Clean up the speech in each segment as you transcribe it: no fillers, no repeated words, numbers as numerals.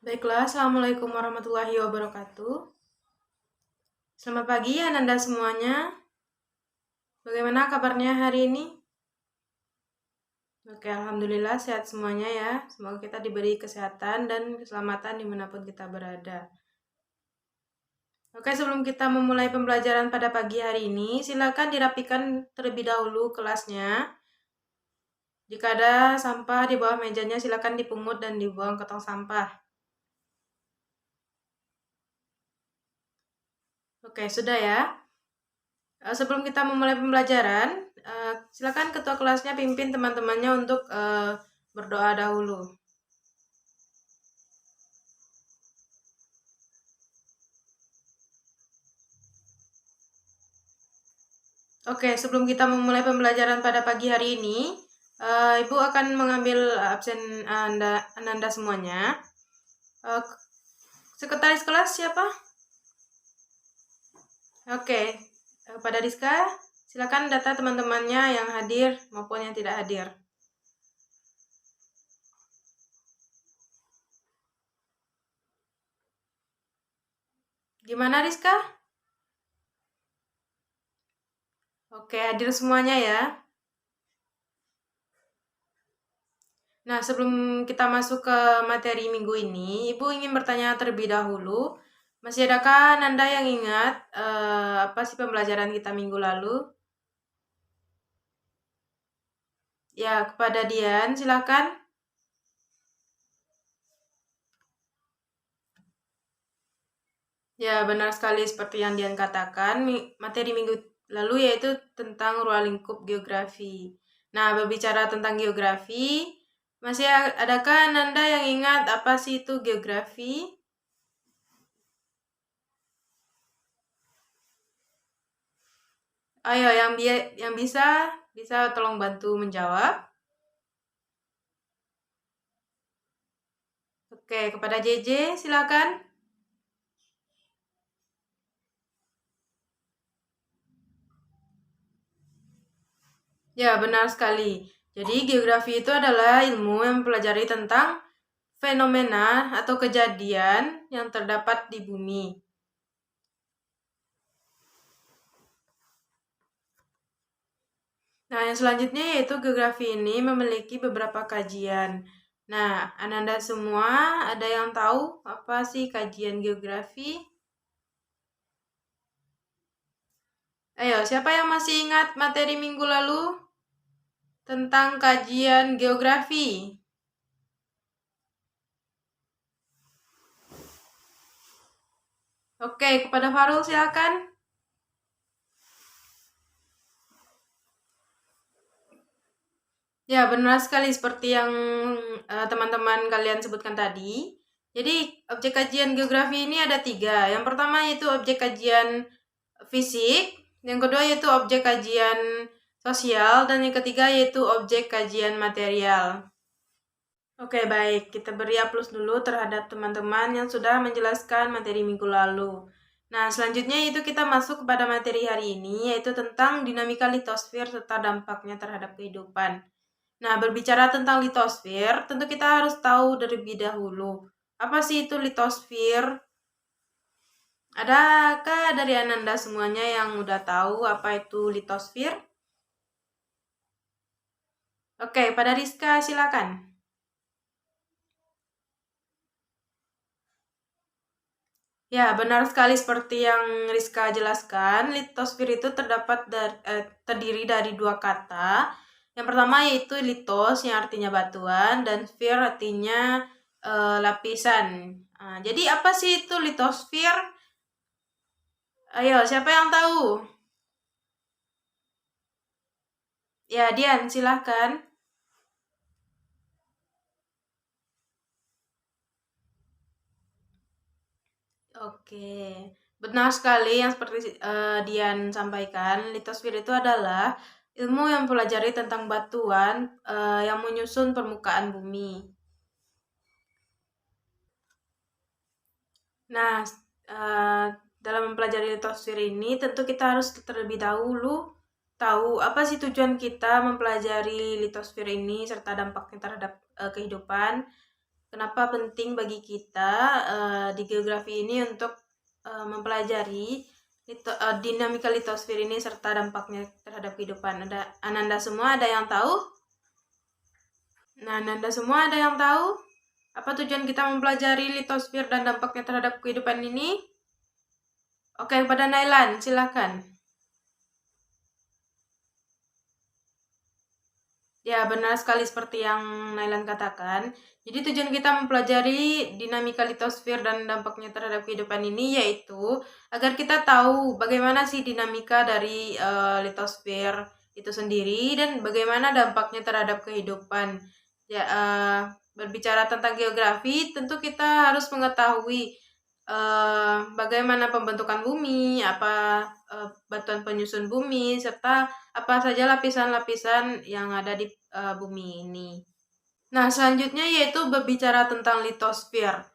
Baiklah, Assalamualaikum warahmatullahi wabarakatuh. Selamat pagi Ananda semuanya. Bagaimana kabarnya hari ini? Oke, Alhamdulillah sehat semuanya ya. Semoga kita diberi kesehatan dan keselamatan dimanapun kita berada. Oke, sebelum kita memulai pembelajaran pada pagi hari ini, silakan dirapikan terlebih dahulu kelasnya. Jika ada sampah di bawah mejanya, silakan dipungut dan dibuang ke tong sampah. Oke, sudah ya. Sebelum kita memulai pembelajaran, silakan ketua kelasnya pimpin teman-temannya untuk berdoa dahulu. Oke, sebelum kita memulai pembelajaran pada pagi hari ini, Ibu akan mengambil absen Ananda semuanya. Sekretaris kelas siapa? Oke, pada Rizka, silakan data teman-temannya yang hadir maupun yang tidak hadir. Gimana Rizka? Oke, hadir semuanya ya. Nah, sebelum kita masuk ke materi minggu ini, Ibu ingin bertanya terlebih dahulu. Masih adakah Nanda yang ingat apa sih pembelajaran kita minggu lalu? Ya, kepada Dian, silakan. Ya, benar sekali seperti yang Dian katakan. Materi minggu lalu yaitu tentang ruang lingkup geografi. Nah, berbicara tentang geografi, masih adakah Nanda yang ingat apa sih itu geografi? Ayo, yang bisa tolong bantu menjawab. Oke, kepada JJ silakan. Ya, benar sekali. Jadi, geografi itu adalah ilmu yang mempelajari tentang fenomena atau kejadian yang terdapat di bumi. Nah, yang selanjutnya yaitu geografi ini memiliki beberapa kajian. Nah, Ananda semua ada yang tahu apa sih kajian geografi? Ayo, siapa yang masih ingat materi minggu lalu tentang kajian geografi? Oke, kepada Farul silakan. Ya, benar sekali seperti yang teman-teman kalian sebutkan tadi. Jadi, objek kajian geografi ini ada 3. Yang pertama yaitu objek kajian fisik, yang kedua yaitu objek kajian sosial, dan yang ketiga yaitu objek kajian material. Oke, baik. Kita beri aplaus dulu terhadap teman-teman yang sudah menjelaskan materi minggu lalu. Nah, selanjutnya itu kita masuk kepada materi hari ini, yaitu tentang dinamika litosfer serta dampaknya terhadap kehidupan. Nah, berbicara tentang litosfer, tentu kita harus tahu terlebih dahulu. Apa sih itu litosfer? Adakah dari Ananda semuanya yang udah tahu apa itu litosfer? Oke, pada Rizka silakan. Ya, benar sekali seperti yang Rizka jelaskan, litosfer itu terdiri dari 2 kata. Yang pertama yaitu litos yang artinya batuan dan sphere artinya lapisan. Nah, jadi apa sih itu litosfer? Ayo, siapa yang tahu? Ya, Dian, silahkan. Oke, benar sekali yang seperti Dian sampaikan. Litosfer itu adalah ilmu yang mempelajari tentang batuan yang menyusun permukaan bumi. Nah, dalam mempelajari litosfer ini tentu kita harus terlebih dahulu tahu apa sih tujuan kita mempelajari litosfer ini serta dampaknya terhadap kehidupan. kenapa penting bagi kita di geografi ini untuk mempelajari dinamika litosfer ini serta dampaknya terhadap kehidupan. Ananda semua ada yang tahu? Nah, Ananda semua ada yang tahu apa tujuan kita mempelajari litosfer dan dampaknya terhadap kehidupan ini? Oke, kepada Nailan, silakan. Ya, benar sekali seperti yang Nailan katakan. Jadi tujuan kita mempelajari dinamika litosfer dan dampaknya terhadap kehidupan ini yaitu agar kita tahu bagaimana sih dinamika dari litosfer itu sendiri dan bagaimana dampaknya terhadap kehidupan. Ya, berbicara tentang geografi, tentu kita harus mengetahui bagaimana pembentukan bumi, apa batuan penyusun bumi, serta apa saja lapisan-lapisan yang ada di bumi ini. Nah, selanjutnya yaitu berbicara tentang litosfer.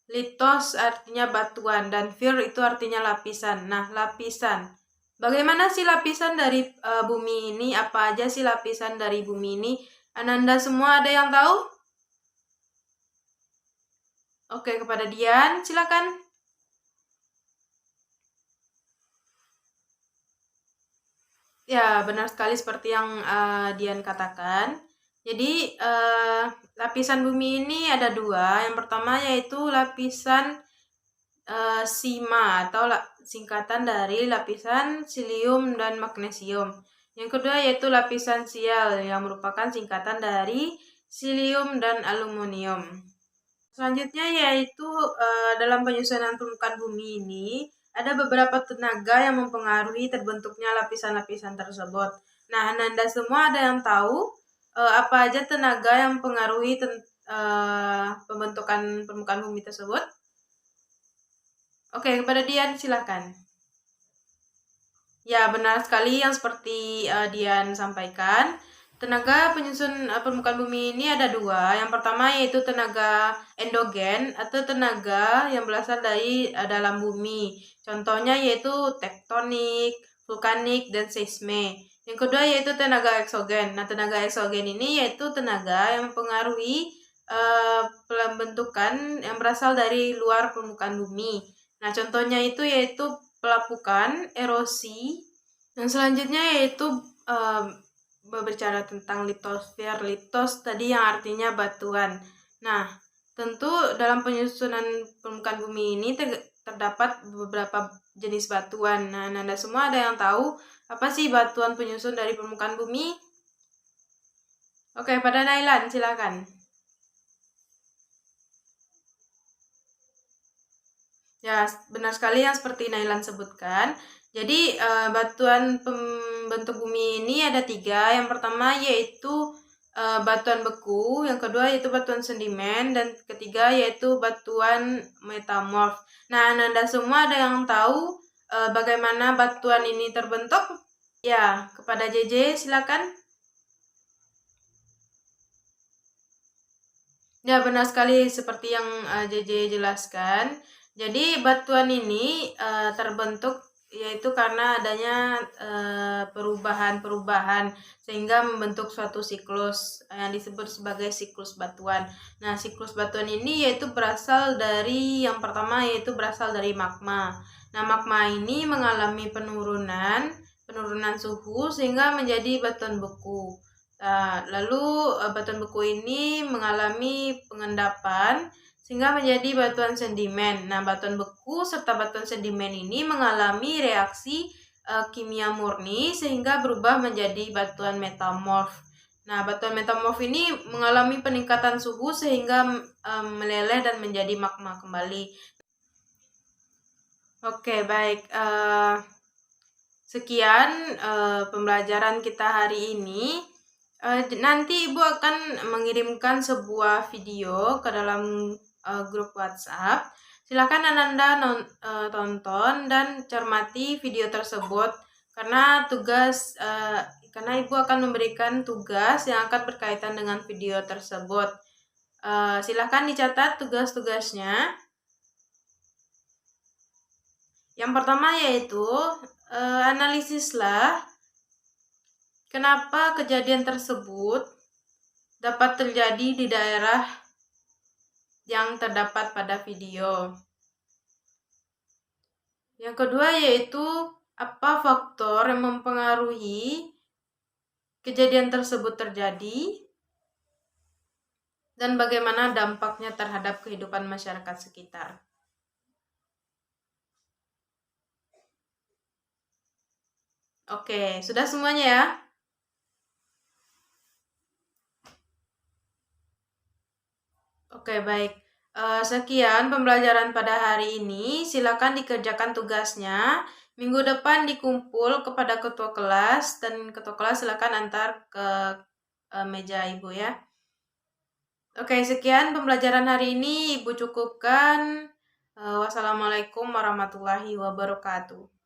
Litos artinya batuan dan fir itu artinya lapisan. Nah, lapisan. Bagaimana sih lapisan dari bumi ini? Apa aja sih lapisan dari bumi ini? Ananda semua ada yang tahu? Oke, kepada Dian, silakan. Ya, benar sekali seperti yang Dian katakan. Jadi, lapisan bumi ini ada dua. Yang pertama yaitu lapisan sima atau singkatan dari lapisan silium dan magnesium. Yang kedua yaitu lapisan sial yang merupakan singkatan dari silium dan aluminium. Selanjutnya yaitu dalam penyusunan permukaan bumi ini ada beberapa tenaga yang mempengaruhi terbentuknya lapisan-lapisan tersebut. Nah, Ananda semua ada yang tahu apa aja tenaga yang mempengaruhi pembentukan permukaan bumi tersebut? Oke, kepada Dian silakan. Ya, benar sekali yang seperti Dian sampaikan. Tenaga penyusun permukaan bumi ini ada dua. Yang pertama yaitu tenaga endogen atau tenaga yang berasal dari dalam bumi. Contohnya yaitu tektonik, vulkanik, dan seisme. Yang kedua yaitu tenaga eksogen. Nah, tenaga eksogen ini yaitu tenaga yang mempengaruhi pembentukan yang berasal dari luar permukaan bumi. Nah, contohnya itu yaitu pelapukan, erosi. Yang selanjutnya yaitu berbicara tentang litosfer. Litos tadi yang artinya batuan. Nah, tentu dalam penyusunan permukaan bumi ini terdapat beberapa jenis batuan. Nah, Anda semua ada yang tahu apa sih batuan penyusun dari permukaan bumi? Oke, pada Nailan silakan. Ya, benar sekali yang seperti Nailan sebutkan. Jadi, batuan pembentuk bumi ini ada 3. Yang pertama yaitu batuan beku, yang kedua yaitu batuan sedimen, dan ketiga yaitu batuan metamorf. Nah, Anda semua ada yang tahu bagaimana batuan ini terbentuk? Ya, kepada JJ silakan. Ya, benar sekali seperti yang JJ jelaskan. Jadi batuan ini terbentuk yaitu karena adanya perubahan-perubahan sehingga membentuk suatu siklus yang disebut sebagai siklus batuan. Nah, siklus batuan ini yaitu berasal dari yang pertama yaitu berasal dari magma. Nah, magma ini mengalami penurunan suhu sehingga menjadi batuan beku. Nah, lalu batuan beku ini mengalami pengendapan sehingga menjadi batuan sedimen. Nah, batuan beku serta batuan sedimen ini mengalami reaksi kimia murni sehingga berubah menjadi batuan metamorf. Nah, batuan metamorf ini mengalami peningkatan suhu sehingga meleleh dan menjadi magma kembali. Oke, baik. Sekian pembelajaran kita hari ini. Nanti Ibu akan mengirimkan sebuah video ke dalam grup WhatsApp. Silakan Ananda tonton dan cermati video tersebut karena karena Ibu akan memberikan tugas yang akan berkaitan dengan video tersebut. Silakan dicatat tugas-tugasnya. Yang pertama yaitu analisislah kenapa kejadian tersebut dapat terjadi di daerah yang terdapat pada video. Yang kedua yaitu apa faktor yang mempengaruhi kejadian tersebut terjadi dan bagaimana dampaknya terhadap kehidupan masyarakat sekitar. Oke, sudah semuanya ya? Oke, baik. Sekian pembelajaran pada hari ini. Silakan dikerjakan tugasnya. Minggu depan dikumpul kepada ketua kelas dan ketua kelas silakan antar ke meja Ibu ya. Oke, sekian pembelajaran hari ini. Ibu cukupkan. Wassalamualaikum warahmatullahi wabarakatuh.